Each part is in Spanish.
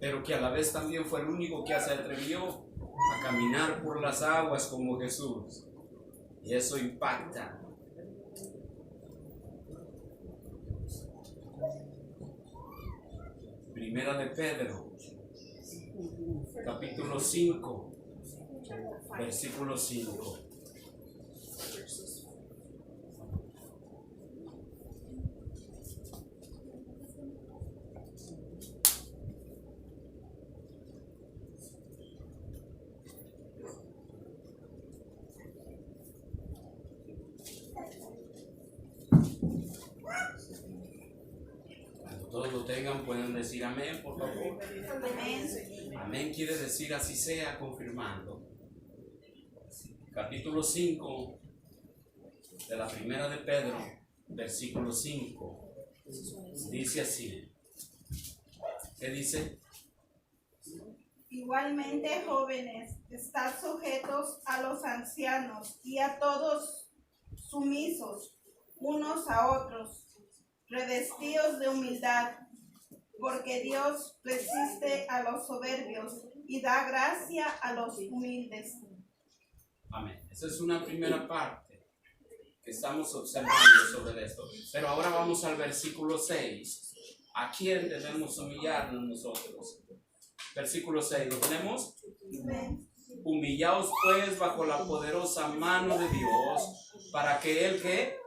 pero que a la vez también fue el único que se atrevió a caminar por las aguas como Jesús. Y eso impacta. Primera de Pedro, capítulo 5, versículo 5. Todos lo tengan, pueden decir amén, por favor. Amén. Amén quiere decir así sea, confirmando. Capítulo 5 de la primera de Pedro, versículo 5. Dice así. ¿Qué dice? Igualmente, jóvenes, estad sujetos a los ancianos y a todos sumisos unos a otros, revestidos de humildad, porque Dios resiste a los soberbios y da gracia a los humildes. Amén. Esa es una primera parte que estamos observando sobre esto. Pero ahora vamos al versículo 6. ¿A quién debemos humillarnos nosotros? Versículo 6, ¿lo tenemos? Humillaos pues bajo la poderosa mano de Dios, para que Él que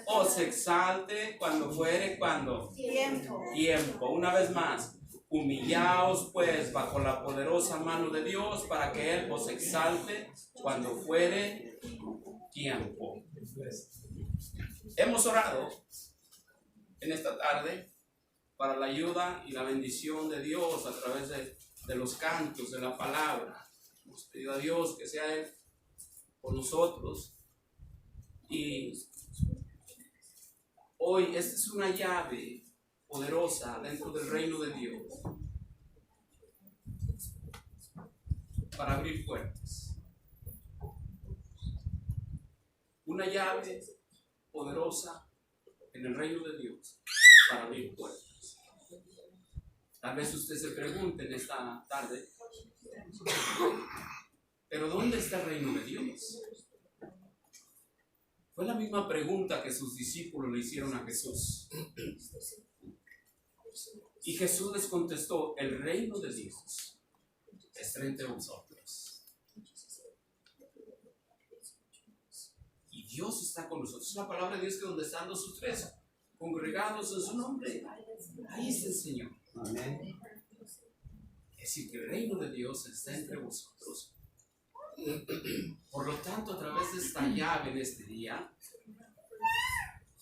os exalte cuando fuere, cuando tiempo. Una vez más, humillaos pues bajo la poderosa mano de Dios, para que Él os exalte cuando fuere tiempo. Hemos orado en esta tarde para la ayuda y la bendición de Dios a través de los cantos, de la palabra. Hemos pedido a Dios que sea Él con nosotros. Y hoy esta es una llave poderosa dentro del reino de Dios para abrir puertas. Una llave poderosa en el reino de Dios para abrir puertas. Tal vez usted se pregunte en esta tarde, ¿pero dónde está el reino de Dios? Fue la misma pregunta que sus discípulos le hicieron a Jesús. Y Jesús les contestó, el reino de Dios está entre vosotros. Y Dios está con nosotros. Es la palabra de Dios que donde están los tres congregados en su nombre, ahí está el Señor. Amén. Es decir, que el reino de Dios está entre vosotros. Por lo tanto, a través de esta llave en este día,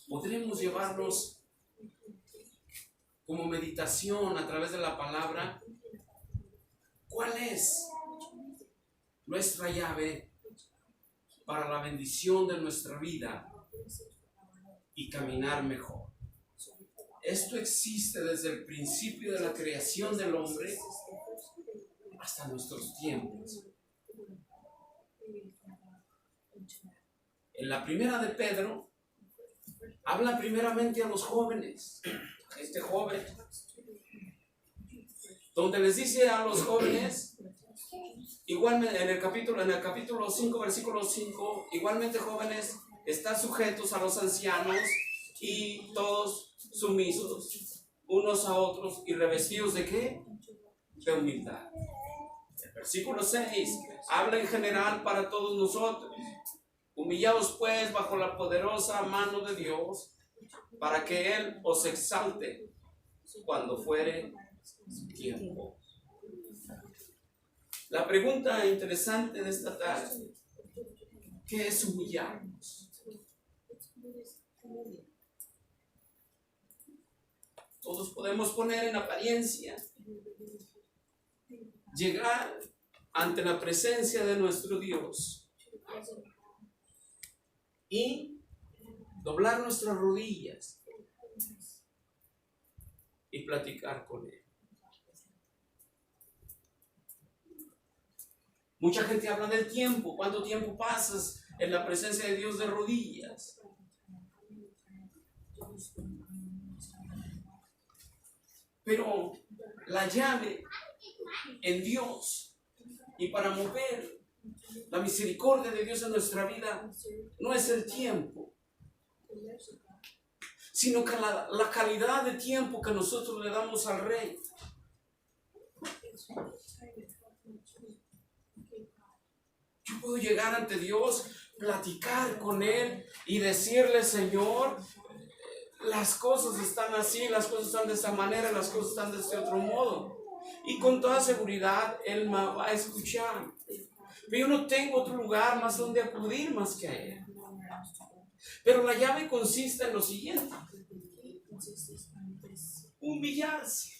podremos llevarnos como meditación a través de la palabra. ¿Cuál es nuestra llave para la bendición de nuestra vida y caminar mejor? Esto existe desde el principio de la creación del hombre hasta nuestros tiempos. En la primera de Pedro, habla primeramente a los jóvenes, a este joven, donde les dice a los jóvenes, igualmente en el capítulo 5, versículo 5, igualmente jóvenes, están sujetos a los ancianos y todos sumisos unos a otros y revestidos ¿de qué? De humildad. El versículo 6 habla en general para todos nosotros. Humillaos pues bajo la poderosa mano de Dios, para que Él os exalte cuando fuere tiempo. La pregunta interesante de esta tarde, ¿qué es humillarnos? Todos podemos poner en apariencia, llegar ante la presencia de nuestro Dios y doblar nuestras rodillas y platicar con Él. Mucha gente habla del tiempo. ¿Cuánto tiempo pasas en la presencia de Dios de rodillas? Pero la llave en Dios. Y para mover la misericordia de Dios en nuestra vida no es el tiempo, sino que la calidad de tiempo que nosotros le damos al Rey. Yo puedo llegar ante Dios, platicar con Él y decirle: Señor, las cosas están así, las cosas están de esta manera, las cosas están de este otro modo. Y con toda seguridad Él me va a escuchar. Pero yo no tengo otro lugar más donde acudir más que a Él. Pero la llave consiste en lo siguiente: humillarse.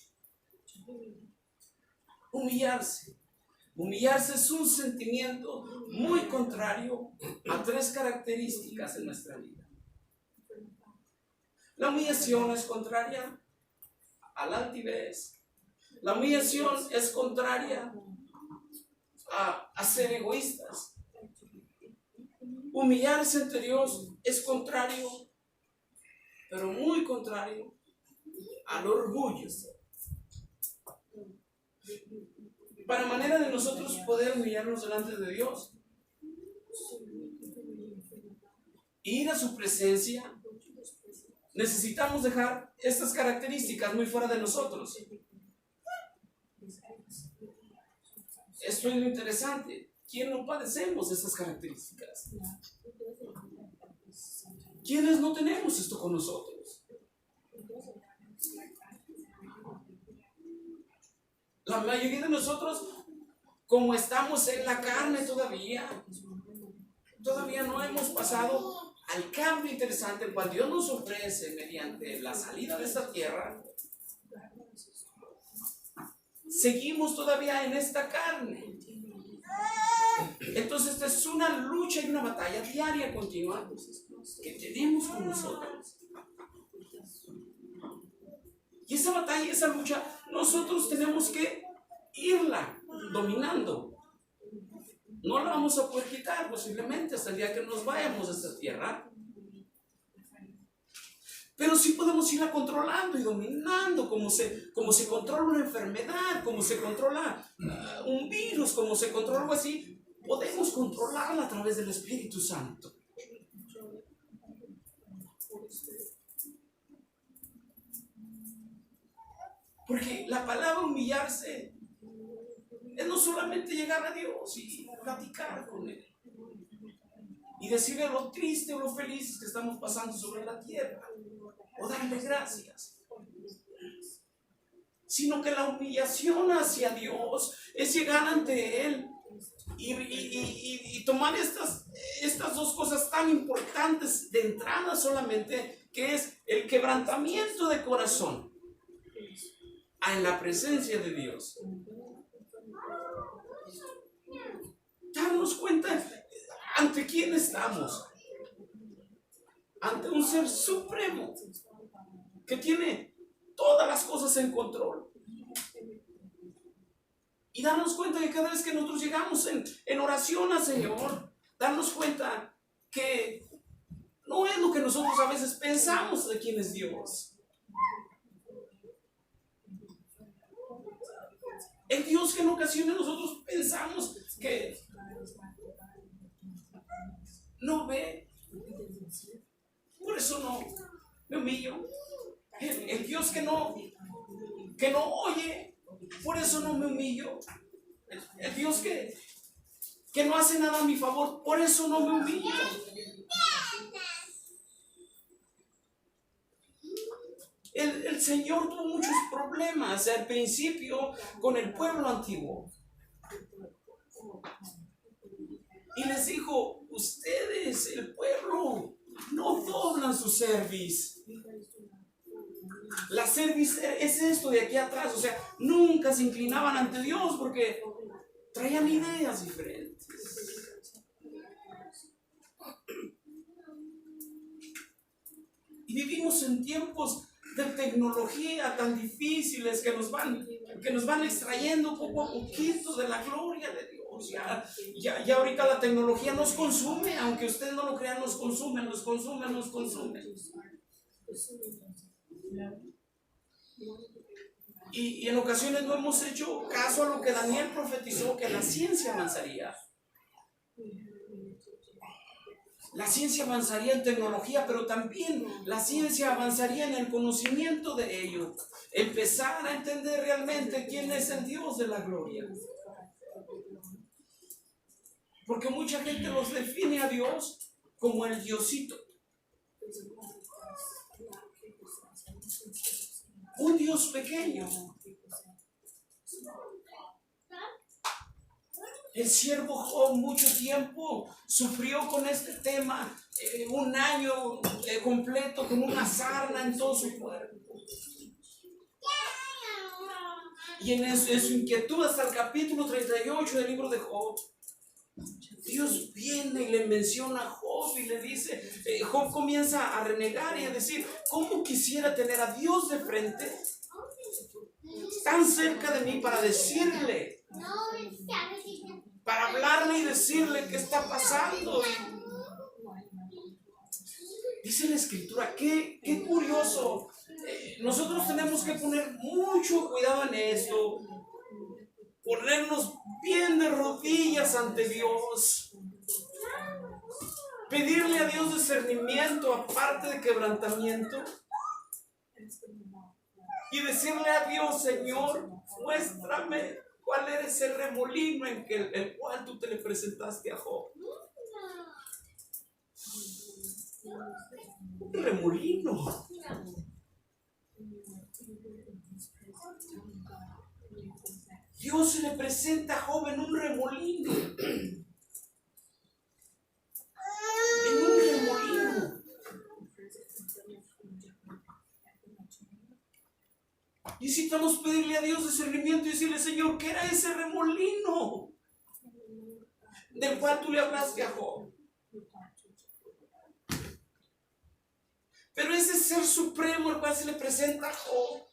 Humillarse. Humillarse es un sentimiento muy contrario a tres características en nuestra vida. La humillación es contraria a la altivez. La humillación es contraria a ser egoístas. Humillarse ante Dios es contrario, pero muy contrario, al orgullo. Para manera de nosotros poder humillarnos delante de Dios, ir a su presencia, necesitamos dejar estas características muy fuera de nosotros. Esto es lo interesante. ¿Quién no padecemos estas características? ¿Quiénes no tenemos esto con nosotros? La mayoría de nosotros, como estamos en la carne todavía no hemos pasado al cambio interesante el cual Dios nos ofrece mediante la salida de esta tierra. Seguimos todavía en esta carne. Entonces esta es una lucha y una batalla diaria continua que tenemos con nosotros. Y esa batalla, esa lucha, nosotros tenemos que irla dominando. No la vamos a poder quitar posiblemente hasta el día que nos vayamos de esta tierra. Pero sí podemos irla controlando y dominando, como se controla una enfermedad, como se controla un virus, como se controla algo así. Podemos controlarla a través del Espíritu Santo. Porque la palabra humillarse es no solamente llegar a Dios y platicar con Él y decirle lo triste o lo felices que estamos pasando sobre la tierra, o darle gracias, sino que la humillación hacia Dios es llegar ante Él y tomar estas dos cosas tan importantes de entrada solamente, que es el quebrantamiento de corazón en la presencia de Dios. Darnos cuenta ante quién estamos. Ante un ser supremo que tiene todas las cosas en control. Y darnos cuenta que cada vez que nosotros llegamos en oración al Señor, darnos cuenta que no es lo que nosotros a veces pensamos de quién es Dios. El Dios que en ocasiones nosotros pensamos que no ve, por eso no me humillo. El Dios que no oye, por eso no me humillo. El Dios que no hace nada a mi favor, por eso no me humillo. El Señor tuvo muchos problemas al principio con el pueblo antiguo. Y les dijo: ustedes, el pueblo, no doblan su cerviz. La cerviz es esto de aquí atrás. O sea, nunca se inclinaban ante Dios porque traían ideas diferentes. Y vivimos en tiempos de tecnología tan difíciles que nos van extrayendo poco a poquito de la gloria de Dios. Ya ahorita la tecnología nos consume, aunque ustedes no lo crean, nos consume. Y en ocasiones no hemos hecho caso a lo que Daniel profetizó, que la ciencia avanzaría. La ciencia avanzaría en tecnología, pero también la ciencia avanzaría en el conocimiento de ello. Empezar a entender realmente quién es el Dios de la gloria. Porque mucha gente los define a Dios como el Diosito. Un Dios pequeño. El siervo Job mucho tiempo sufrió con este tema, un año completo con una sarna en todo su cuerpo. Y en su inquietud hasta el capítulo 38 del libro de Job, Dios viene y le menciona a Job y le dice, Job comienza a renegar y a decir, ¿cómo quisiera tener a Dios de frente, tan cerca de mí para decirle, para hablarle y decirle qué está pasando? Y dice la Escritura, qué curioso. Nosotros tenemos que poner mucho cuidado en esto, ponernos bien de rodillas ante Dios, pedirle a Dios discernimiento aparte de quebrantamiento y decirle a Dios, Señor, muéstrame cuál era ese remolino en el cual tú te le presentaste a Job. Un remolino. Dios se le presenta a Job en un remolino. En un remolino. Necesitamos pedirle a Dios discernimiento y decirle, Señor, ¿qué era ese remolino del cual tú le hablaste a Job? Pero ese ser supremo al cual se le presenta a Job,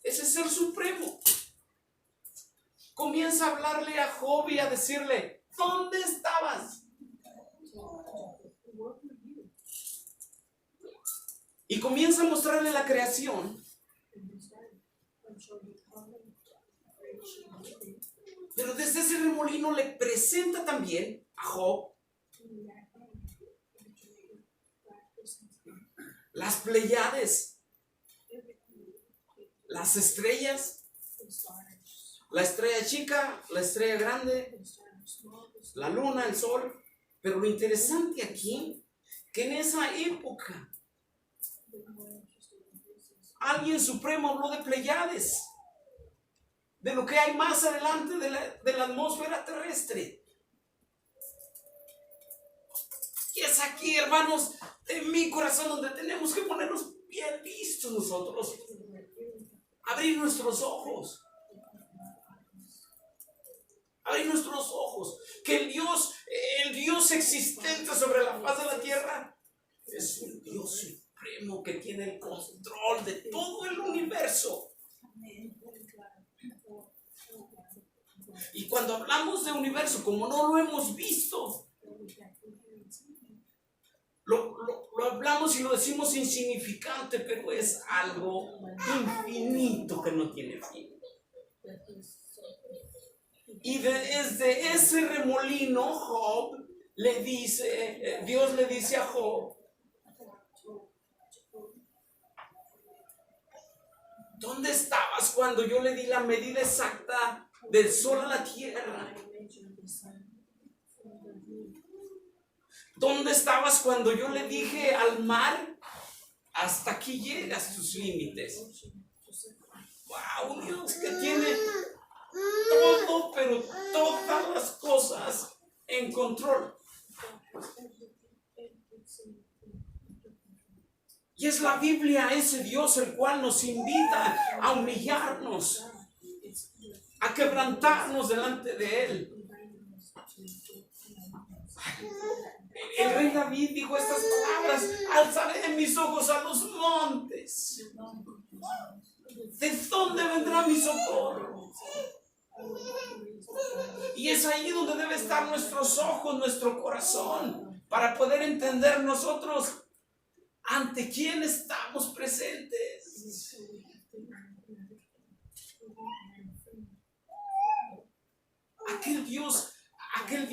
ese ser supremo, comienza a hablarle a Job y a decirle, ¿dónde estabas? Y comienza a mostrarle la creación. Pero desde ese remolino le presenta también a Job las Pleiades, las estrellas, la estrella chica, la estrella grande, la luna, el sol. Pero lo interesante aquí, que en esa época alguien supremo habló de Pleiades, de lo que hay más adelante de la atmósfera terrestre. Y es aquí, hermanos, en mi corazón donde tenemos que ponernos bien listos nosotros, abrir nuestros ojos. Abrir nuestros ojos, que el Dios existente sobre la faz de la tierra es un Dios supremo que tiene el control de todo el universo. Y cuando hablamos de universo, como no lo hemos visto, lo hablamos y lo decimos insignificante, pero es algo infinito que no tiene fin. Y desde ese remolino, Dios le dice a Job, ¿dónde estabas cuando yo le di la medida exacta del sol a la tierra? ¿Dónde estabas cuando yo le dije al mar, hasta aquí llegas tus límites? ¡Wow! Dios que tiene todo, pero todas las cosas en control. Y es la Biblia, ese Dios el cual nos invita a humillarnos, a quebrantarnos delante de Él. El rey David dijo estas palabras: alzaré mis ojos a los montes. ¿De dónde vendrá mi socorro? Y es ahí donde debe estar nuestros ojos, nuestro corazón, para poder entender nosotros ante quién estamos presentes.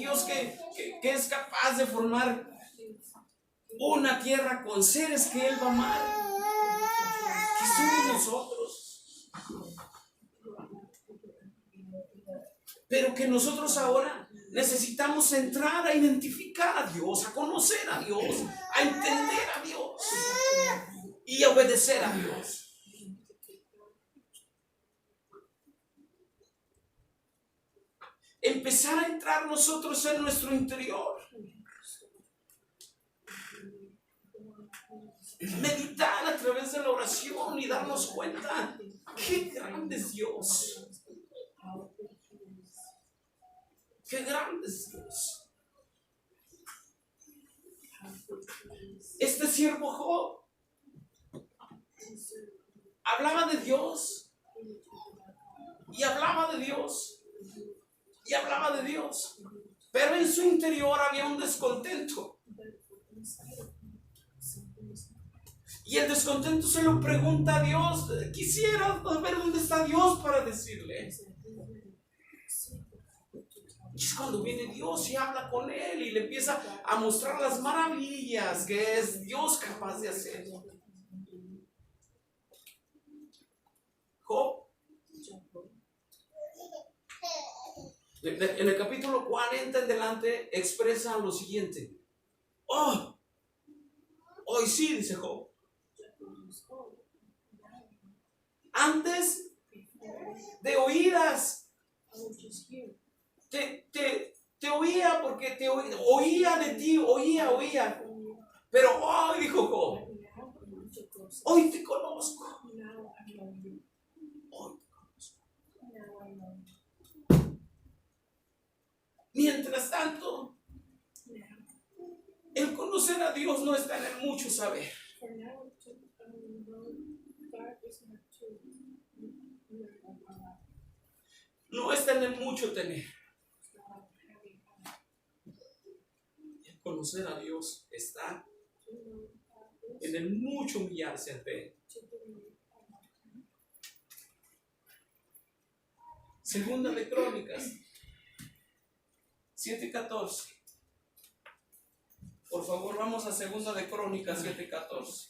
Dios que es capaz de formar una tierra con seres que Él va a amar, que somos nosotros. Pero que nosotros ahora necesitamos entrar a identificar a Dios, a conocer a Dios, a entender a Dios y a obedecer a Dios. Empezar a entrar nosotros en nuestro interior. Meditar a través de la oración y darnos cuenta qué grande es Dios. Qué grande es Dios. Este siervo Job hablaba de Dios y hablaba de Dios y hablaba de Dios, pero en su interior había un descontento. Y el descontento se lo pregunta a Dios. Quisiera ver dónde está Dios para decirle. Y es cuando viene Dios y habla con él y le empieza a mostrar las maravillas que es Dios capaz de hacer. Job, en el capítulo 40 en delante, expresa lo siguiente. Hoy sí, dice Job. Antes de oídas te oía porque oía de ti, oía. Pero hoy, dijo Job, hoy te conozco. Mientras tanto, el conocer a Dios no está en el mucho saber. No está en el mucho tener. El conocer a Dios está en el mucho humillarse ante Él. Segunda de Crónicas 7:14. Por favor, vamos a Segunda de Crónicas 7:14.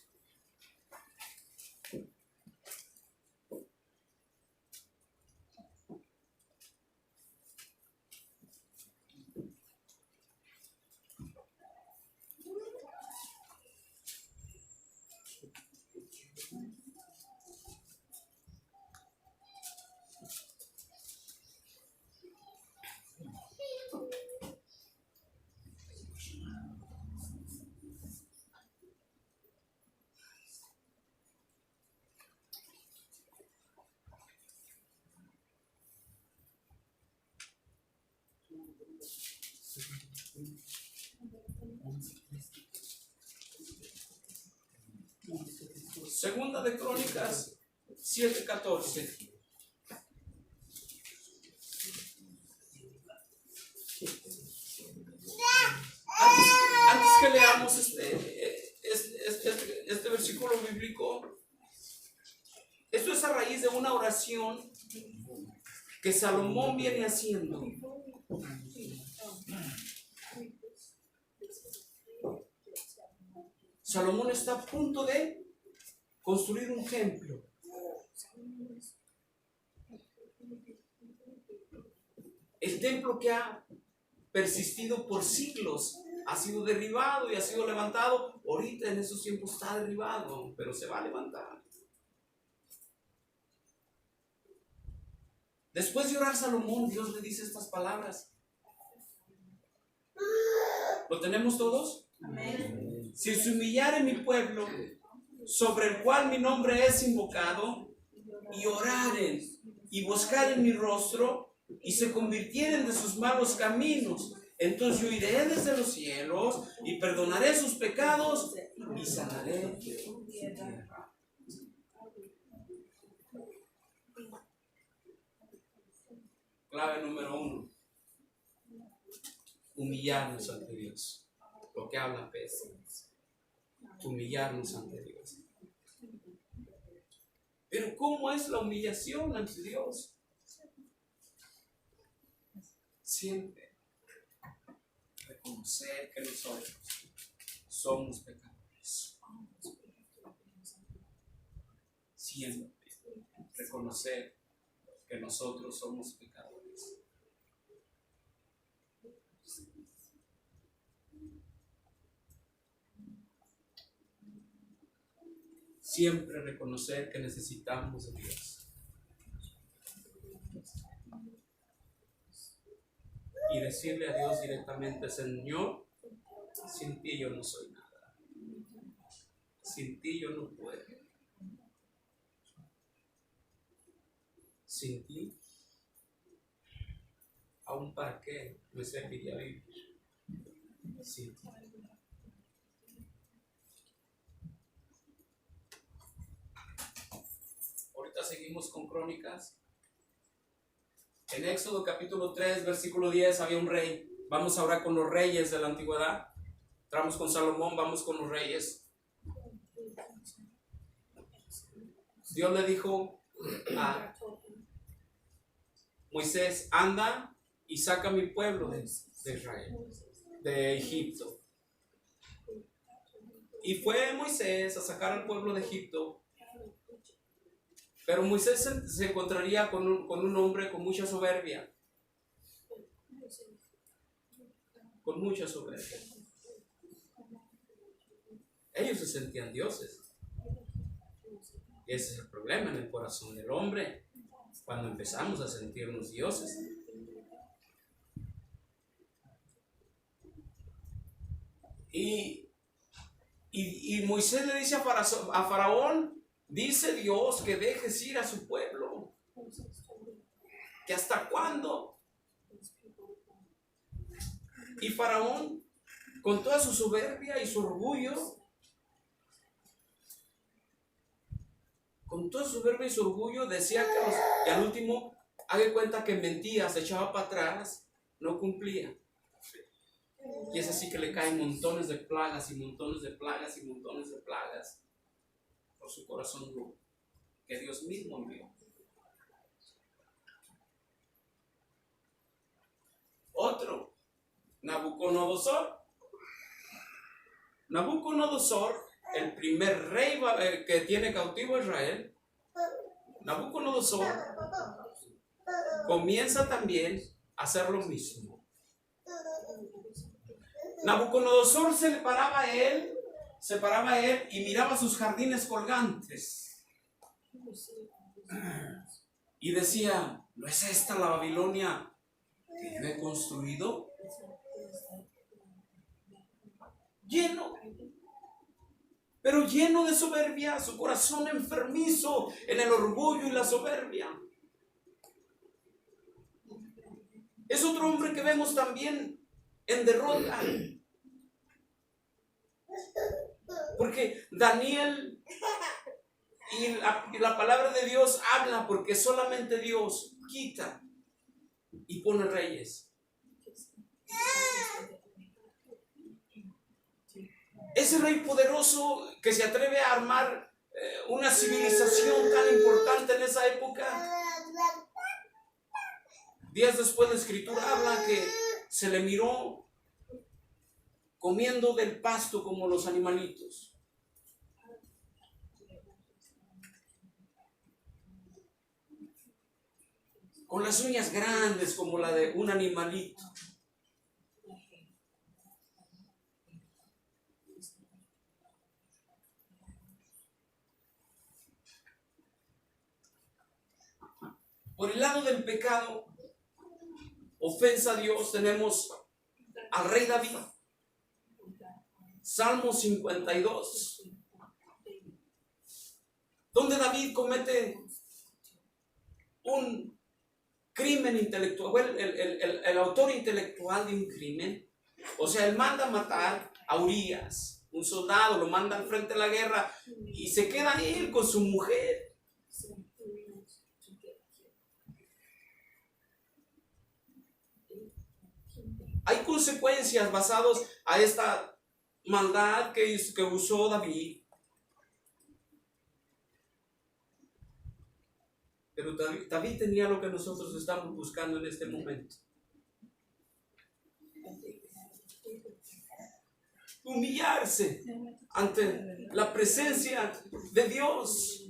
Segunda de Crónicas 7:14. Antes que leamos este versículo bíblico, esto es a raíz de una oración que Salomón viene haciendo. Salomón está a punto de construir un templo. El templo que ha persistido por siglos ha sido derribado y ha sido levantado. Ahorita en esos tiempos está derribado, pero se va a levantar. Después de orar Salomón, Dios le dice estas palabras. ¿Lo tenemos todos? Amén. Si se humillare mi pueblo, sobre el cual mi nombre es invocado, y oraren y buscaren mi rostro, y se convirtieren de sus malos caminos, entonces yo iré desde los cielos y perdonaré sus pecados y sanaré su tierra. Clave número 1. Humillarnos ante Dios. Lo que habla Pedro. Humillarnos ante Dios. Pero ¿cómo es la humillación ante Dios? Siempre reconocer que nosotros somos pecadores. Siempre reconocer que nosotros somos pecadores. Siempre reconocer que necesitamos de Dios. Y decirle a Dios directamente: Señor, sin ti yo no soy nada. Sin ti yo no puedo. Sin ti, ¿aún para qué me serviría vivir? Sin ti. Ahorita seguimos con Crónicas. En Éxodo capítulo 3, versículo 10, había un rey. Vamos ahora con los reyes de la antigüedad. Entramos con Salomón, vamos con los reyes. Dios le dijo a Moisés: anda y saca a mi pueblo de Israel, de Egipto. Y fue Moisés a sacar al pueblo de Egipto. Pero Moisés se encontraría con un hombre con mucha soberbia. Con mucha soberbia. Ellos se sentían dioses. Ese es el problema en el corazón del hombre, cuando empezamos a sentirnos dioses. Y Moisés le dice a Faraón: dice Dios que dejes ir a su pueblo. ¿Que hasta cuándo? Y Faraón, con toda su soberbia y su orgullo, decía que al último, haga cuenta que mentía, se echaba para atrás, no cumplía. Y es así que le caen montones de plagas y montones de plagas y montones de plagas por su corazón duro, que Dios mismo envió. Otro, Nabucodonosor, el primer rey que tiene cautivo a Israel. Nabucodonosor comienza también a hacer lo mismo. Nabucodonosor se paraba a él y miraba sus jardines colgantes y decía: ¿no es esta la Babilonia que yo he construido? Pero lleno de soberbia, su corazón enfermizo en el orgullo y la soberbia. Es otro hombre que vemos también en derrota. Porque Daniel y la palabra de Dios habla, porque solamente Dios quita y pone reyes. Ese rey poderoso que se atreve a armar una civilización tan importante en esa época, días después la escritura habla que se le miró comiendo del pasto como los animalitos. Con las uñas grandes como la de un animalito. Por el lado del pecado, ofensa a Dios, tenemos al rey David. Salmo 52, donde David comete un crimen intelectual, el autor intelectual de un crimen. O sea, él manda matar a Urías, un soldado, lo manda al frente de la guerra y se queda él con su mujer. Hay consecuencias basadas a esta maldad que usó David. Pero David tenía lo que nosotros estamos buscando en este momento. humillarse ante la presencia de Dios.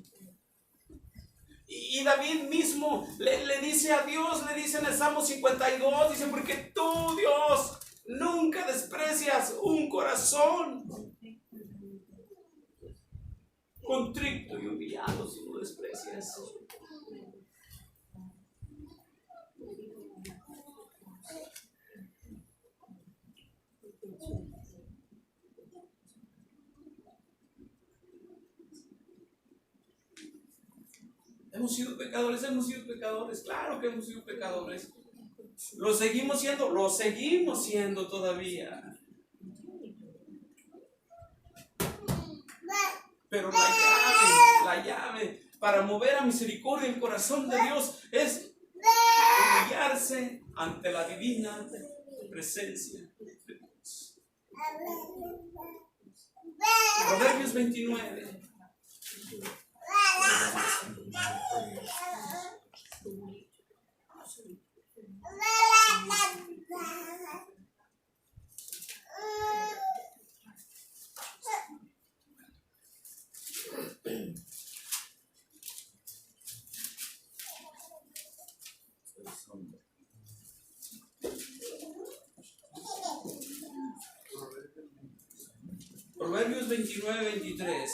Y David mismo le dice a Dios, le dice en el Salmo 52, dice, porque tú, Dios, nunca desprecias un corazón contrito y humillado, si no desprecias. Hemos sido pecadores, claro que hemos sido pecadores. Lo seguimos siendo todavía. Pero la llave para mover a misericordia el corazón de Dios es humillarse ante la divina presencia de Dios. Proverbios 29. Proverbios 29, 23.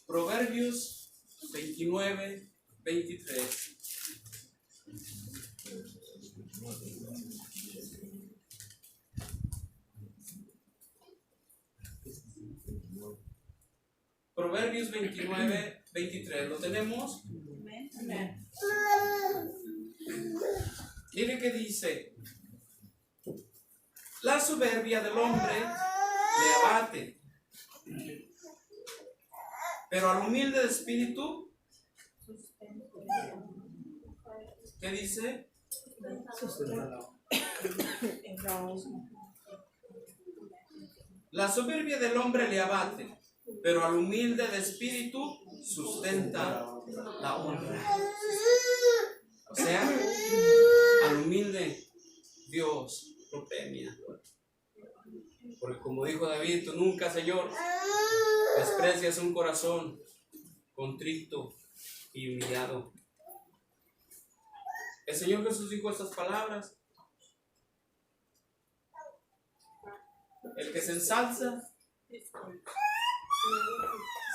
Proverbios 29, 23. Proverbios 29, 23. ¿Lo tenemos? Amén. Mire que dice: la soberbia del hombre le abate, pero al humilde de espíritu, ¿qué dice? La soberbia del hombre le abate, pero al humilde de espíritu sustenta la honra. O sea, al humilde Dios lo premia. Porque como dijo David, tú nunca, Señor, desprecias un corazón contrito y humillado. El Señor Jesús dijo estas palabras: el que se ensalza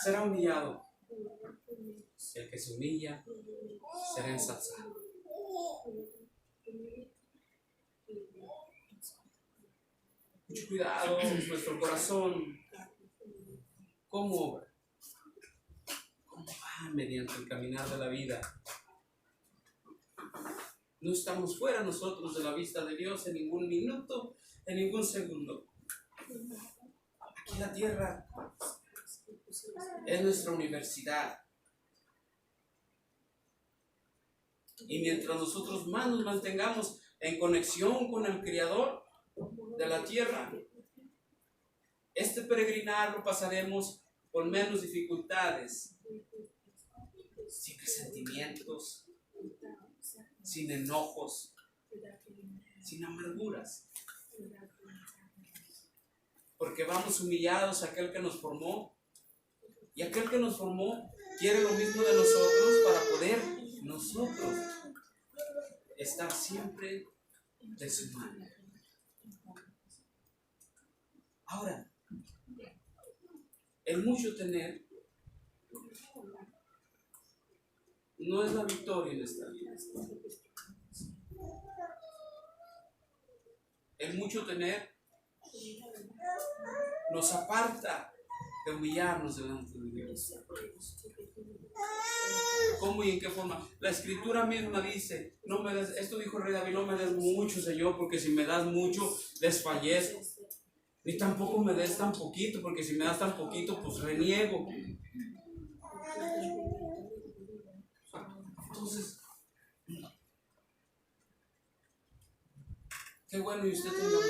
será humillado, el que se humilla será ensalzado. Mucho cuidado, nuestro corazón, ¿cómo obra? ¿Cómo va mediante el caminar de la vida? No estamos fuera nosotros de la vista de Dios en ningún minuto, en ningún segundo. Aquí la tierra es nuestra universidad. Y mientras nosotros más nos mantengamos en conexión con el Creador de la tierra, este peregrinar lo pasaremos con menos dificultades, sin resentimientos, sin enojos, sin amarguras. Porque vamos humillados a aquel que nos formó, y aquel que nos formó quiere lo mismo de nosotros para poder nosotros estar siempre de su mano. Ahora, el mucho tener no es la victoria en esta vida. El mucho tener nos aparta de humillarnos delante de Dios. ¿Cómo y en qué forma? La Escritura misma dice, no me des, esto dijo el rey David, no me des mucho, Señor, porque si me das mucho, desfallezco. Ni tampoco me des tan poquito, porque si me das tan poquito, pues reniego. Entonces, qué bueno y usted tenga mucho.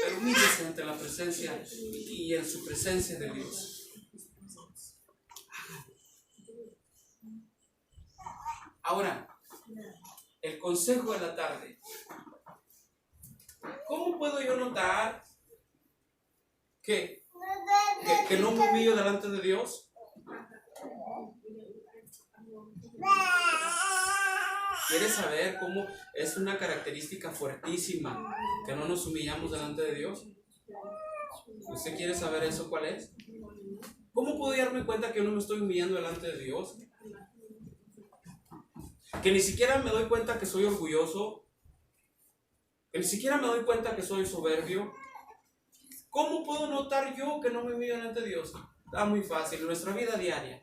Pero Humíllese ante la presencia y en su presencia de Dios. Ahora, el consejo de la tarde. ¿Cómo puedo yo notar que no me humillo delante de Dios? ¿Quieres saber cómo es una característica fuertísima que no nos humillamos delante de Dios? ¿Usted quiere saber eso cuál es? ¿Cómo puedo darme cuenta que yo no me estoy humillando delante de Dios? Que ni siquiera me doy cuenta que soy orgulloso, que ni siquiera me doy cuenta que soy soberbio. ¿Cómo puedo notar yo que no me humillo delante de Dios? Está muy fácil, en nuestra vida diaria.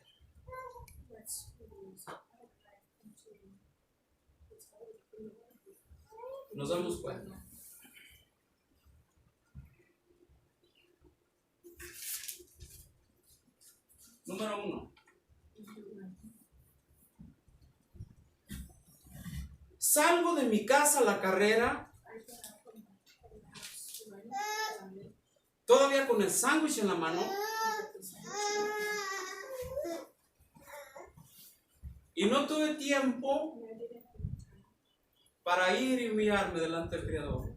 Nos damos cuenta. Número 1. Salgo de mi casa a la carrera, todavía con el sándwich en la mano, y no tuve tiempo para ir y humillarme delante del Creador.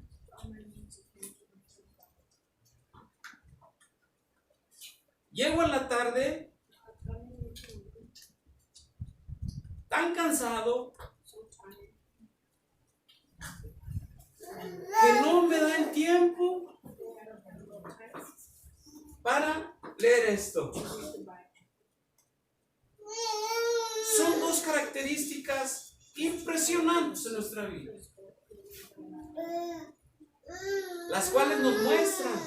Llego en la tarde tan cansado que no me da el tiempo para leer esto. Son dos características impresionantes en nuestra vida, las cuales nos muestran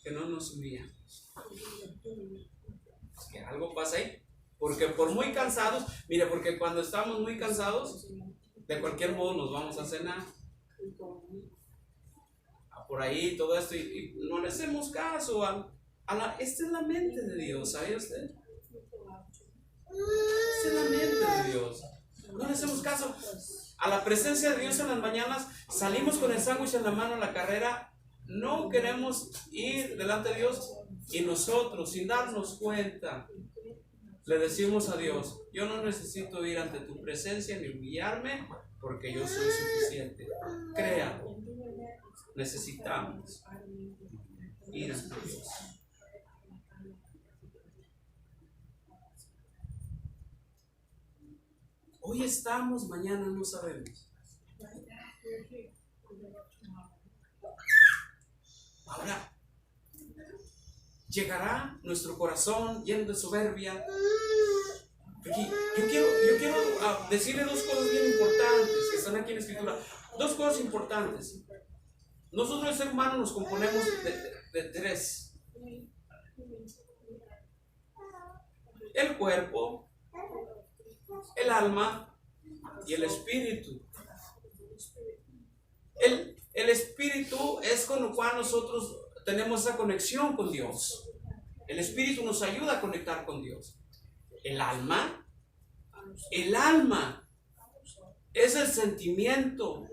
que no nos humillamos. Es que algo pasa ahí, porque por muy cansados, mire, porque cuando estamos muy cansados, de cualquier modo nos vamos a cenar. Por ahí todo esto y no le hacemos caso esta es la mente de Dios, ¿sabe usted? Esta es la mente de Dios. No le hacemos caso a la presencia de Dios en las mañanas. Salimos con el sándwich en la mano a la carrera. No queremos ir delante de Dios y nosotros, sin darnos cuenta, le decimos a Dios: yo no necesito ir ante tu presencia ni humillarme, porque yo soy suficiente. Créalo, necesitamos ir ante Dios. Hoy estamos, mañana no sabemos. Ahora, llegará nuestro corazón lleno de soberbia. Yo quiero decirle dos cosas bien importantes que están aquí en la Escritura. Dos cosas importantes. Nosotros, el ser humano, nos componemos de tres: el cuerpo, el alma y el espíritu. El espíritu es con lo cual nosotros tenemos esa conexión con Dios. El espíritu nos ayuda a conectar con Dios. El alma es el sentimiento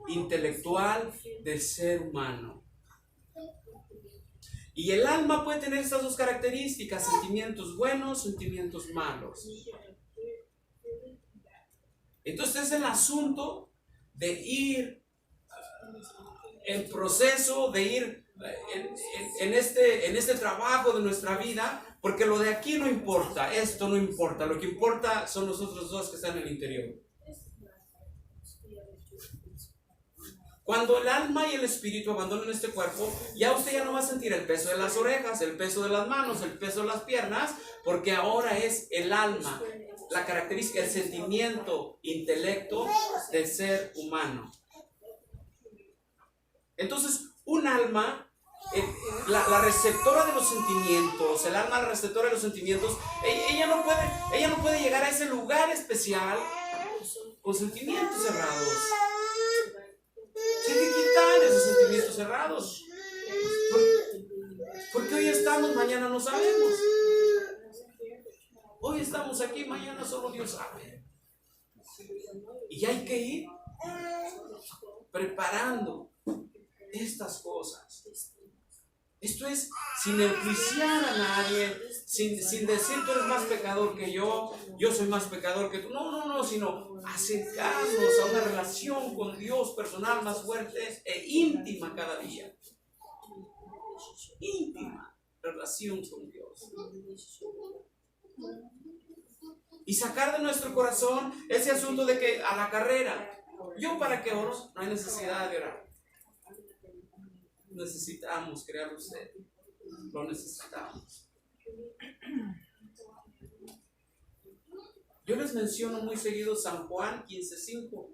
intelectual del ser humano. Y el alma puede tener estas dos características: sentimientos buenos, sentimientos malos. Entonces es el asunto de ir en proceso, de ir en este trabajo de nuestra vida, porque lo de aquí no importa, esto no importa, lo que importa son nosotros dos que están en el interior. Cuando el alma y el espíritu abandonan este cuerpo, ya usted ya no va a sentir el peso de las orejas, el peso de las manos, el peso de las piernas, porque ahora es el alma, la característica, el sentimiento, intelecto del ser humano. Entonces, un alma, la receptora de los sentimientos, el alma, la receptora de los sentimientos, ella no puede llegar a ese lugar especial con sentimientos cerrados. Hay que quitar esos sentimientos cerrados, porque hoy estamos, mañana no sabemos. Hoy estamos aquí, mañana solo Dios sabe. Y hay que ir preparando estas cosas. Esto es sin enjuiciar a nadie, sin decir tú eres más pecador que yo soy más pecador que tú. No, sino acercarnos a una relación con Dios personal más fuerte e íntima cada día. Íntima relación con Dios. Y sacar de nuestro corazón ese asunto de que a la carrera, ¿yo para qué oro? No hay necesidad de orar. Necesitamos, créalo usted, lo necesitamos. Yo les menciono muy seguido San Juan 15:5.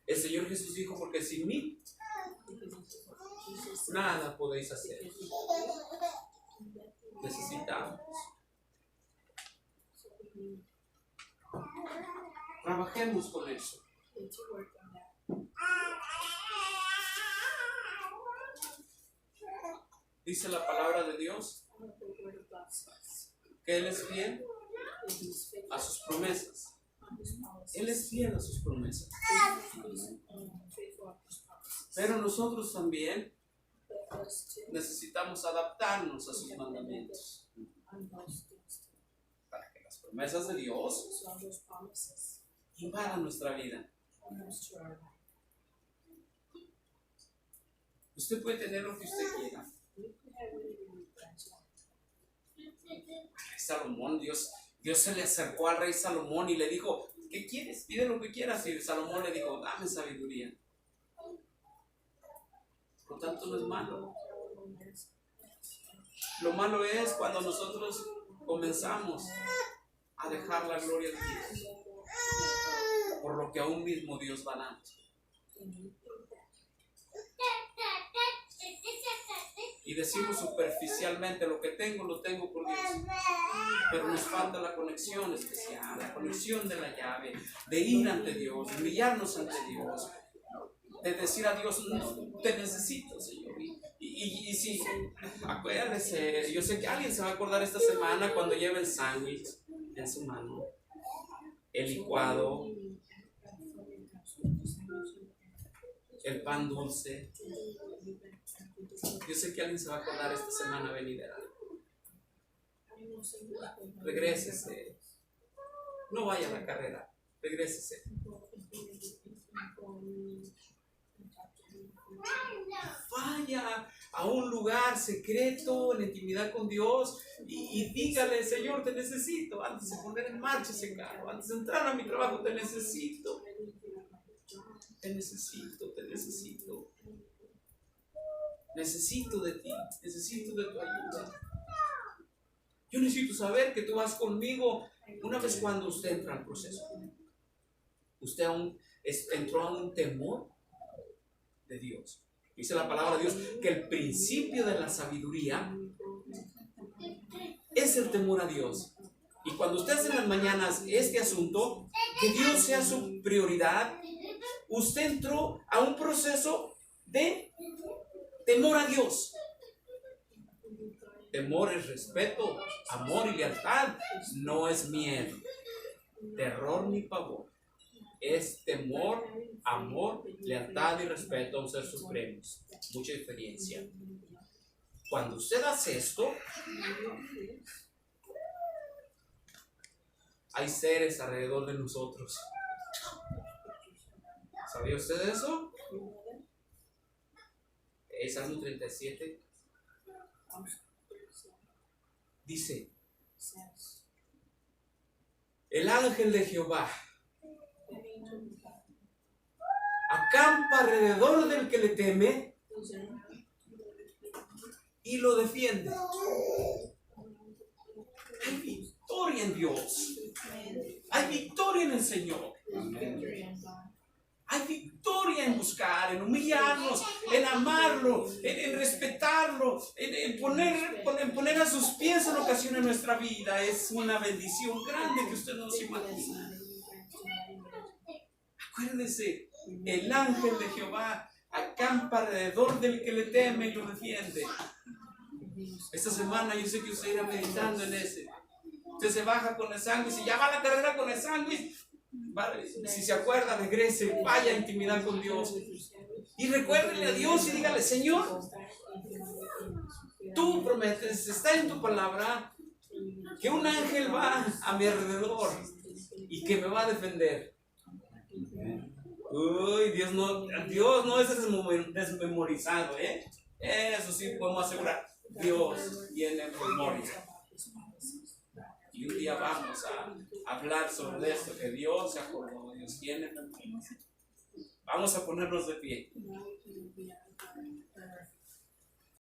El Señor Jesús dijo, porque sin mí nada podéis hacer. Necesitamos. Trabajemos con eso. Dice la palabra de Dios que Él es fiel a sus promesas. Él es fiel a sus promesas. Pero nosotros también necesitamos adaptarnos a sus mandamientos para que las promesas de Dios invadan nuestra vida. Usted puede tener lo que usted quiera. Salomón, Dios se le acercó al rey Salomón y le dijo, ¿qué quieres? Pide lo que quieras. Y Salomón le dijo, dame sabiduría. Por lo tanto, no es malo. Lo malo es cuando nosotros comenzamos a dejar la gloria de Dios por lo que aún mismo Dios va dando. Y decimos superficialmente, lo que tengo, lo tengo por Dios. Pero nos falta la conexión especial, la conexión de la llave, de ir ante Dios, de humillarnos ante Dios, de decir a Dios, no, te necesito, Señor. Y si, acuérdese, yo sé que alguien se va a acordar esta semana cuando lleve el sándwich en su mano, el licuado, el pan dulce. Yo sé que alguien se va a acordar esta semana venidera. Regrésese. No vaya a la carrera. Regrésese. Vaya a un lugar secreto, en intimidad con Dios, y dígale, Señor, te necesito. Antes de poner en marcha ese carro, antes de entrar a mi trabajo, te necesito. Te necesito, te necesito. Necesito de ti, necesito de tu ayuda. Yo necesito saber que tú vas conmigo. Una vez cuando usted entra al proceso, usted aún entró a un temor de Dios. Dice la palabra de Dios que el principio de la sabiduría es el temor a Dios. Y cuando usted hace en las mañanas este asunto, que Dios sea su prioridad, usted entró a un proceso de temor a Dios. Temor es respeto, amor y lealtad. No es miedo, terror ni pavor. Es temor, amor, lealtad y respeto a un ser supremo. Mucha diferencia. Cuando usted hace esto, hay seres alrededor de nosotros. ¿Sabía usted eso? Salmo 37 dice: el ángel de Jehová acampa alrededor del que le teme y lo defiende. Hay victoria en Dios. Hay victoria en el Señor. Hay victoria en buscar, en humillarnos, en amarlo, en respetarlo, en poner a sus pies en ocasión en nuestra vida. Es una bendición grande que usted no se imagina. Acuérdese, el ángel de Jehová acampa alrededor del que le teme y lo defiende. Esta semana yo sé que usted irá meditando en ese. Usted se baja con el sándwich y ya va a la carrera con el sándwich. Vale, si se acuerda, regrese, vaya a intimidad con Dios. Y recuérdele a Dios y dígale: Señor, tú prometes, está en tu palabra, que un ángel va a mi alrededor y que me va a defender. Uy, Dios no es desmemorizado, Eso sí podemos asegurar. Dios tiene memoria. Y un día vamos a hablar sobre esto, que Dios se acordó, Dios tiene memoria. Vamos a ponernos de pie.